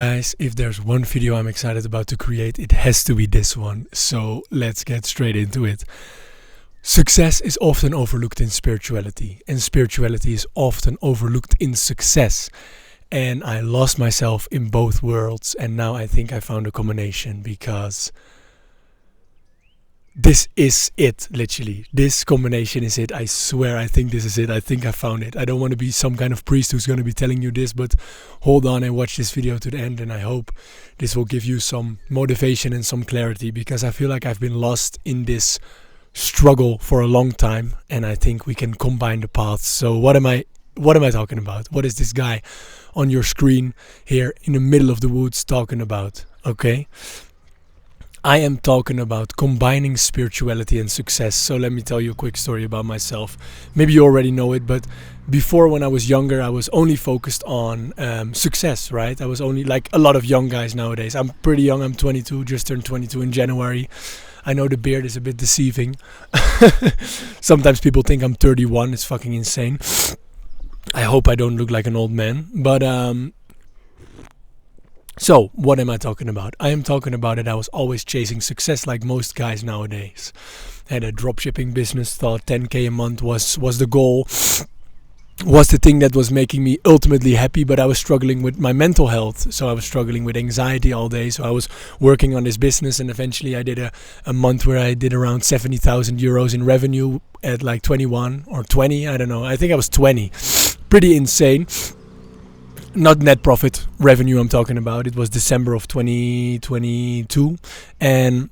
Guys, if there's one video I'm excited about to create, it has to be this one. So let's get straight into it. Success is often overlooked in spirituality, and spirituality is often overlooked in success. And I lost myself in both worlds, and now I think I found a combination, because this is it, literally. This combination is it. I swear, I think this is it. I think I found it. I don't want to be some kind of priest who's going to be telling you this, but hold on and watch this video to the end, and I hope this will give you some motivation and some clarity, because I feel like I've been lost in this struggle for a long time, and I think we can combine the paths. So what am I talking about? What is this guy on your screen here in the middle of the woods talking about? Okay, I am talking about combining spirituality and success. So let me tell you a quick story about myself. Maybe you already know it, but before, when I was younger, I was only focused on success, right? I was only like a lot of young guys nowadays. I'm pretty young. I'm 22, just turned 22 in January. I know the beard is a bit deceiving. Sometimes people think I'm 31. It's fucking insane. I hope I don't look like an old man. But so, what am I talking about? I am talking about that I was always chasing success like most guys nowadays. Had a dropshipping business, thought 10k a month was the goal, was the thing that was making me ultimately happy, but I was struggling with my mental health. So I was struggling with anxiety all day. So I was working on this business, and eventually I did a month where I did around 70,000 euros in revenue at like 21 or 20. I don't know. I think I was 20. Pretty insane. Not net profit, revenue I'm talking about. It was December of 2022, and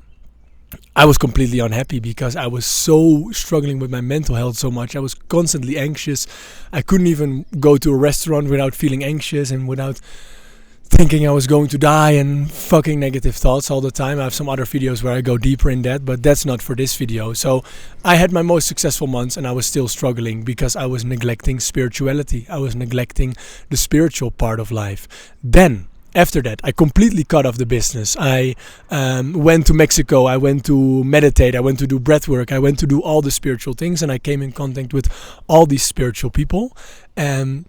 I was completely unhappy because I was so struggling with my mental health so much. I was constantly anxious. I couldn't even go to a restaurant without feeling anxious and without thinking I was going to die, and fucking negative thoughts all the time. I have some other videos where I go deeper in that, but that's not for this video. So I had my most successful months, and I was still struggling because I was neglecting spirituality. I was neglecting the spiritual part of life. Then, after that, I completely cut off the business. I went to Mexico. I went to meditate. I went to do breath work. I went to do all the spiritual things, and I came in contact with all these spiritual people. And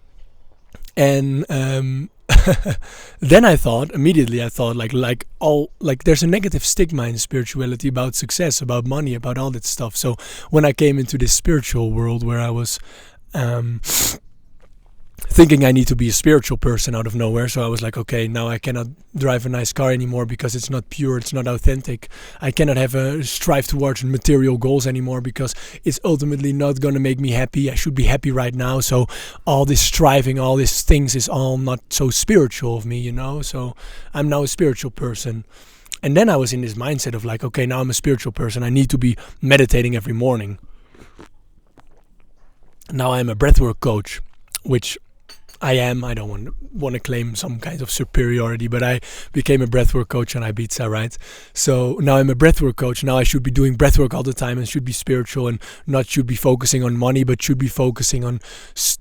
then I thought immediately, like there's a negative stigma in spirituality about success, about money, about all that stuff. So when I came into this spiritual world where I was thinking I need to be a spiritual person out of nowhere, so I was like, okay, now I cannot drive a nice car anymore because it's not pure, it's not authentic. I cannot have a strive towards material goals anymore because it's ultimately not going to make me happy. I should be happy right now. So all this striving, all these things is all not so spiritual of me, you know. So I'm now a spiritual person. And then I was in this mindset of like, okay, now I'm a spiritual person. I need to be meditating every morning. Now I'm a breathwork coach, which I am. I don't want to claim some kind of superiority, but I became a breathwork coach on Ibiza, right? So now I'm a breathwork coach. Now I should be doing breathwork all the time and should be spiritual, and not should be focusing on money, but should be focusing on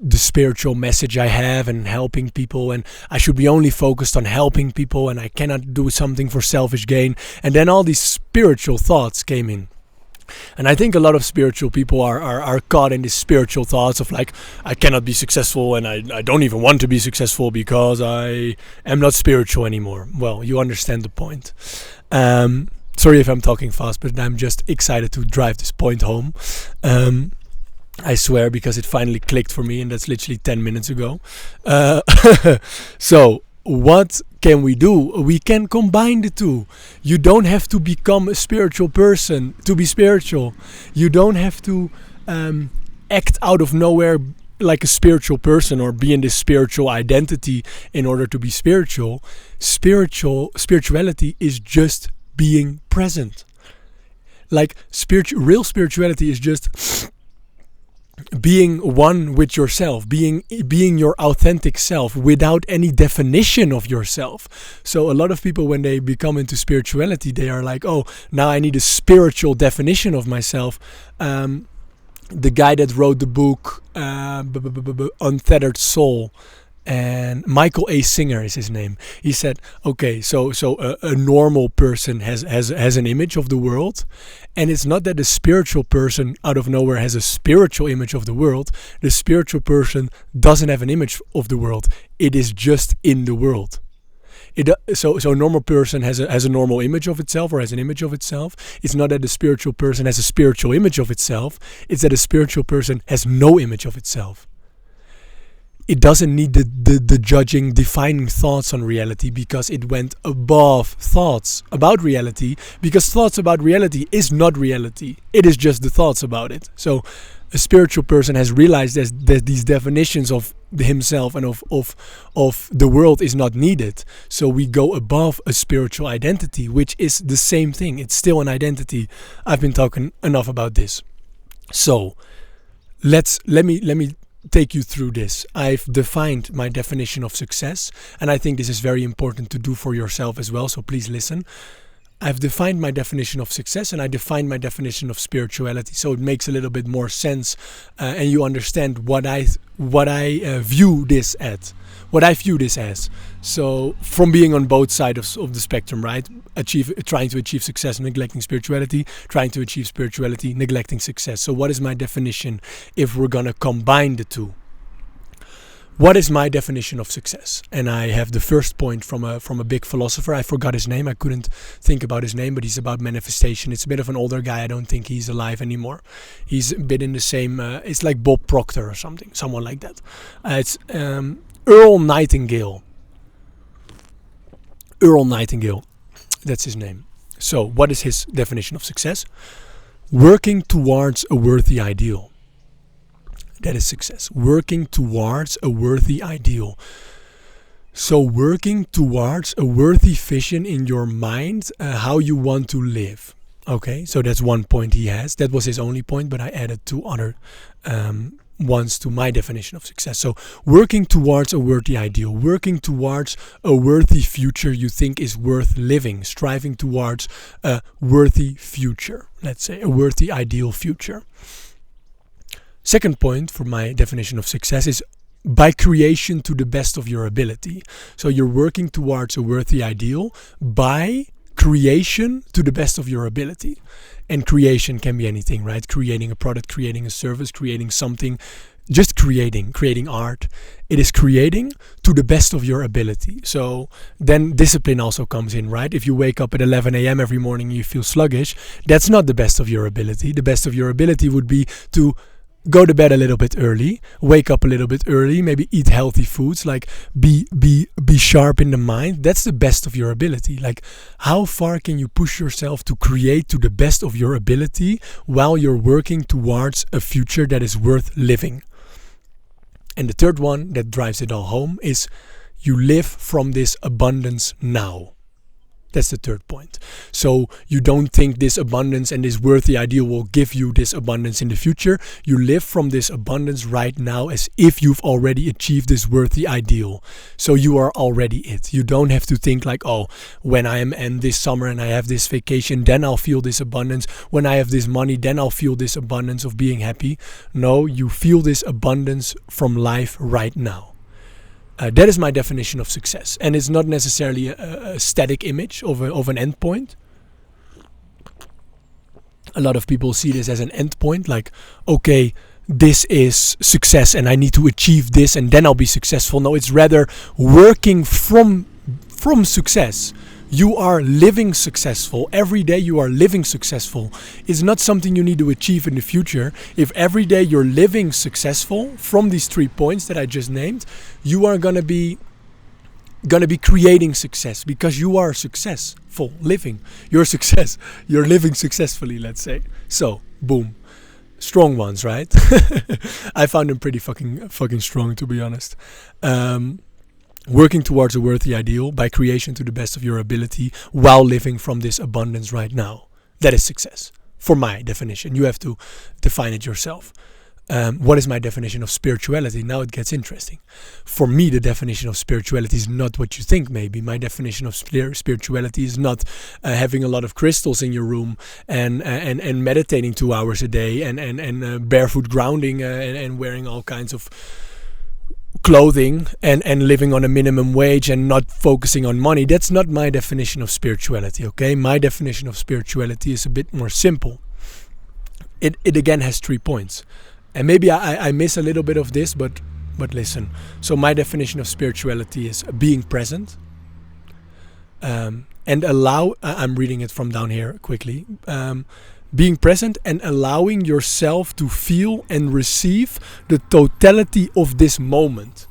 the spiritual message I have and helping people. And I should be only focused on helping people, and I cannot do something for selfish gain. And then all these spiritual thoughts came in. And I think a lot of spiritual people are caught in these spiritual thoughts of like, I cannot be successful, and I don't even want to be successful because I am not spiritual anymore. Well, you understand the point. Sorry if I'm talking fast, but I'm just excited to drive this point home. I swear, because it finally clicked for me, and that's literally 10 minutes ago. So what can we do? We can combine the two. You don't have to become a spiritual person to be spiritual. You don't have to act out of nowhere like a spiritual person or be in this spiritual identity in order to be spiritual. Spirituality is just being present. Like real spirituality is just being one with yourself, being your authentic self without any definition of yourself. So a lot of people, when they become into spirituality, they are like, oh, now I need a spiritual definition of myself. The guy that wrote the book Untethered Soul, and Michael A. Singer is his name. He said, okay, so a normal person has an image of the world, and it's not that the spiritual person out of nowhere has a spiritual image of the world. The spiritual person doesn't have an image of the world. It is just in the world. So a normal person has a normal image of itself, or has an image of itself. It's not that a spiritual person has a spiritual image of itself. It's that a spiritual person has no image of itself. It doesn't need the judging, defining thoughts on reality, because it went above thoughts about reality, because thoughts about reality is not reality. It is just the thoughts about it. So a spiritual person has realized that these definitions of himself and of the world is not needed. So we go above a spiritual identity, which is the same thing. It's still an identity. I've been talking enough about this. So let me take you through this. I've defined my definition of success, and I think this is very important to do for yourself as well, so please listen. I've defined my definition of success, and I defined my definition of spirituality, so it makes a little bit more sense, and you understand what I view this as. So from being on both sides of the spectrum, right? Trying to achieve success, neglecting spirituality, trying to achieve spirituality, neglecting success. So what is my definition if we're gonna combine the two? What is my definition of success? And I have the first point from a big philosopher. I forgot his name. I couldn't think about his name, but he's about manifestation. It's a bit of an older guy. I don't think he's alive anymore. He's a bit in the same. It's like Bob Proctor or something, someone like that. It's Earl Nightingale. Earl Nightingale. That's his name. So, what is his definition of success? Working towards a worthy ideal. That is success. Working towards a worthy ideal. So working towards a worthy vision in your mind, how you want to live. Okay, so that's one point he has. That was his only point, but I added two other ones to my definition of success. So working towards a worthy ideal. Working towards a worthy future you think is worth living. Striving towards a worthy future. Let's say a worthy ideal future. Second point for my definition of success is by creation to the best of your ability. So you're working towards a worthy ideal by creation to the best of your ability. And creation can be anything, right? Creating a product, creating a service, creating something, just creating art. It is creating to the best of your ability. So then discipline also comes in, right? If you wake up at 11 a.m. every morning and you feel sluggish, that's not the best of your ability. The best of your ability would be to go to bed a little bit early, wake up a little bit early, maybe eat healthy foods, like be sharp in the mind. That's the best of your ability. Like how far can you push yourself to create to the best of your ability while you're working towards a future that is worth living? And the third one that drives it all home is you live from this abundance now. That's the third point. So you don't think this abundance and this worthy ideal will give you this abundance in the future. You live from this abundance right now as if you've already achieved this worthy ideal. So you are already it. You don't have to think like, oh, when I am in this summer and I have this vacation, then I'll feel this abundance. When I have this money, then I'll feel this abundance of being happy. No, you feel this abundance from life right now. That is my definition of success, and it's not necessarily a static image of an endpoint. A lot of people see this as an endpoint, like, okay, this is success and I need to achieve this and then I'll be successful. No, it's rather working from success. You are living successful. Every day you are living successful. It's not something you need to achieve in the future. If every day you're living successful from these 3 points that I just named, you are gonna be creating success because you are successful living. You're living successfully, let's say. So, boom. Strong ones, right? I found them pretty fucking strong, to be honest. Working towards a worthy ideal by creation to the best of your ability while living from this abundance right now. That is success, for my definition. You have to define it yourself. What is my definition of spirituality? Now it gets interesting. For me, the definition of spirituality is not what you think maybe. My definition of spirituality is not having a lot of crystals in your room and meditating 2 hours a day and barefoot grounding and wearing all kinds of clothing and living on a minimum wage and not focusing on money. That's not my definition of spirituality, okay? My definition of spirituality is a bit more simple. It again has 3 points. And maybe I miss a little bit of this, but listen. So my definition of spirituality is being present. and allow. I'm reading it from down here quickly. Being present and allowing yourself to feel and receive the totality of this moment.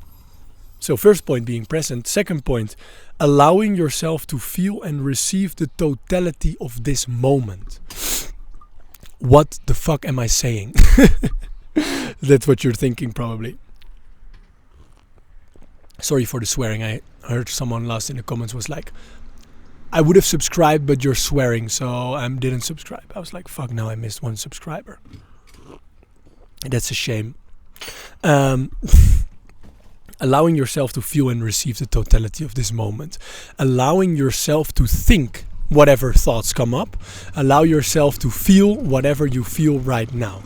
So first point, being present. Second point, allowing yourself to feel and receive the totality of this moment. What the fuck am I saying? That's what you're thinking probably. Sorry for the swearing. I heard someone last in the comments was like, I would have subscribed, but you're swearing, so I didn't subscribe. I was like, fuck, now I missed one subscriber. That's a shame. Allowing yourself to feel and receive the totality of this moment. Allowing yourself to think whatever thoughts come up. Allow yourself to feel whatever you feel right now.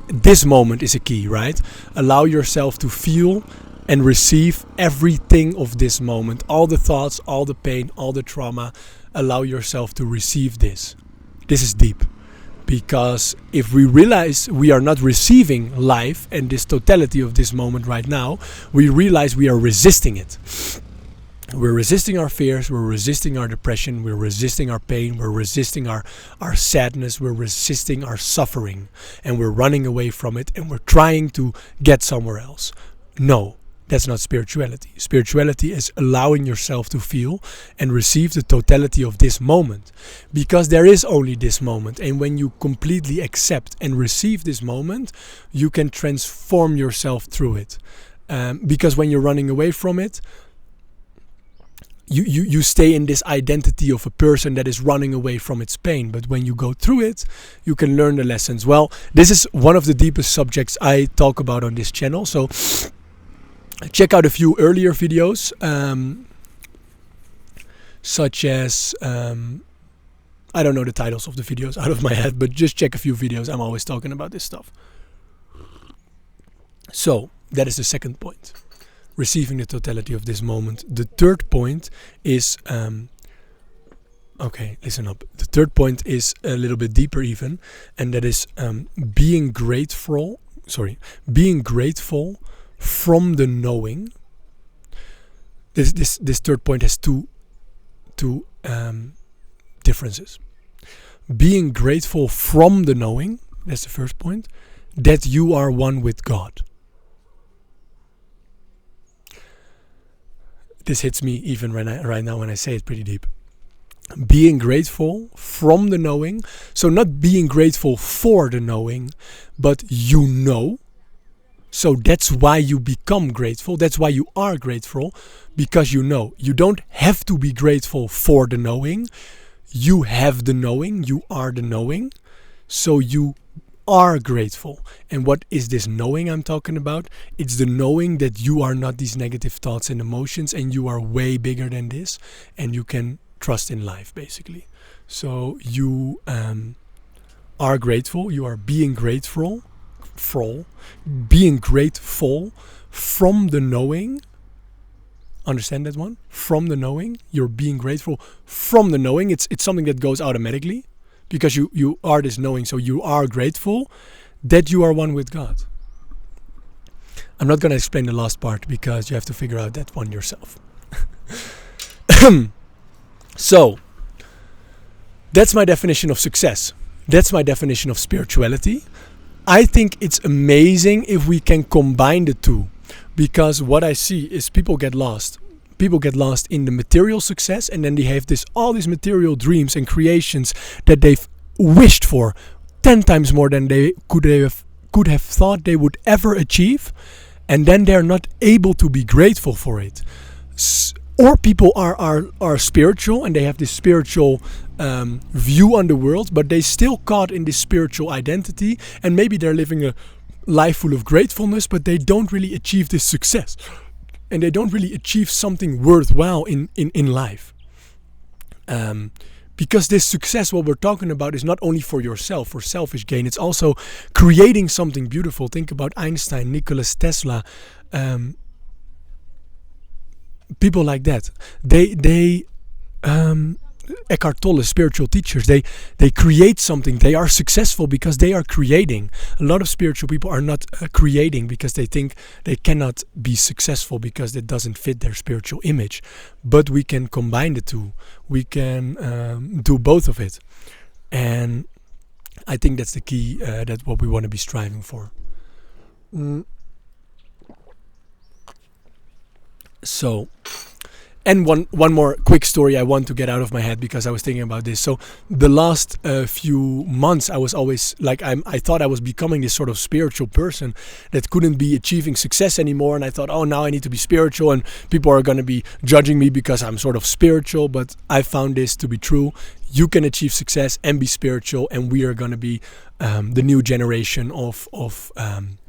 This moment is a key, right? Allow yourself to feel and receive everything of this moment. All the thoughts, all the pain, all the trauma. Allow yourself to receive this. This is deep. Because if we realize we are not receiving life and this totality of this moment right now, we realize we are resisting it. We're resisting our fears, we're resisting our depression, we're resisting our pain, we're resisting our sadness, we're resisting our suffering, and we're running away from it, and we're trying to get somewhere else. No, that's not spirituality. Spirituality is allowing yourself to feel and receive the totality of this moment. Because there is only this moment. And when you completely accept and receive this moment, you can transform yourself through it. Because when you're running away from it, you stay in this identity of a person that is running away from its pain. But when you go through it, you can learn the lessons. Well, this is one of the deepest subjects I talk about on this channel. So check out a few earlier videos, such as, I don't know the titles of the videos out of my head, but just check a few videos. I'm always talking about this stuff. So, that is the second point. Receiving the totality of this moment. The third point is, okay, listen up. The third point is a little bit deeper even, and that is being grateful from the knowing. This third point has two differences. Being grateful from the knowing, that's the first point, that you are one with God. This hits me even right now when I say it pretty deep. Being grateful from the knowing, so not being grateful for the knowing, but you know. So that's why you become grateful. That's why you are grateful, because you know. You don't have to be grateful for the knowing. You have the knowing. You are the knowing. So you are grateful. And what is this knowing I'm talking about? It's the knowing that you are not these negative thoughts and emotions, and you are way bigger than this, and you can trust in life, basically. So you are grateful. You are being grateful. Being grateful from the knowing. Understand that one? From the knowing. You're being grateful from the knowing. It's something that goes automatically because you are this knowing. So you are grateful that you are one with God. I'm not going to explain the last part because you have to figure out that one yourself. So that's my definition of success. That's my definition of spirituality. I think it's amazing if we can combine the two, because what I see is people get lost. People get lost in the material success, and then they have all these material dreams and creations that they've wished for 10 times more than they could have thought they would ever achieve, and then they're not able to be grateful for it. Or people are spiritual and they have this spiritual view on the world, but they still caught in this spiritual identity, and maybe they're living a life full of gratefulness, but they don't really achieve this success, and they don't really achieve something worthwhile in life. Because this success, what we're talking about, is not only for yourself, for selfish gain, it's also creating something beautiful. Think about Einstein, Nikola Tesla, people like that. They Eckhart Tolle, spiritual teachers, they create something. They are successful because they are creating. A lot of spiritual people are not creating because they think they cannot be successful because it doesn't fit their spiritual image. But we can combine the two. We can do both of it. And I think that's the key, that's what we want to be striving for. So, and one more quick story I want to get out of my head because I was thinking about this. So the last few months I was always like, I thought I was becoming this sort of spiritual person that couldn't be achieving success anymore. And I thought, oh, now I need to be spiritual and people are going to be judging me because I'm sort of spiritual. But I found this to be true. You can achieve success and be spiritual, and we are going to be the new generation of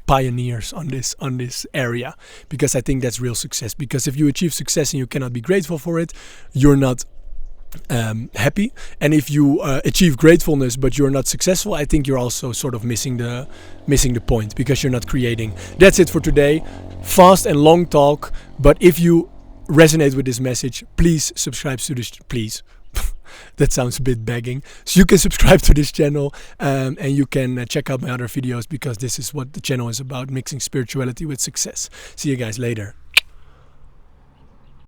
pioneers on this area, because I think that's real success. Because if you achieve success and you cannot be grateful for it, you're not happy. And if you achieve gratefulness but you're not successful, I think you're also sort of missing the point, because you're not creating. That's it for today. Fast and long talk, but if you resonate with this message, please subscribe to this. Please. That sounds a bit begging. So you can subscribe to this channel, and you can check out my other videos, because this is what the channel is about, mixing spirituality with success. See you guys later.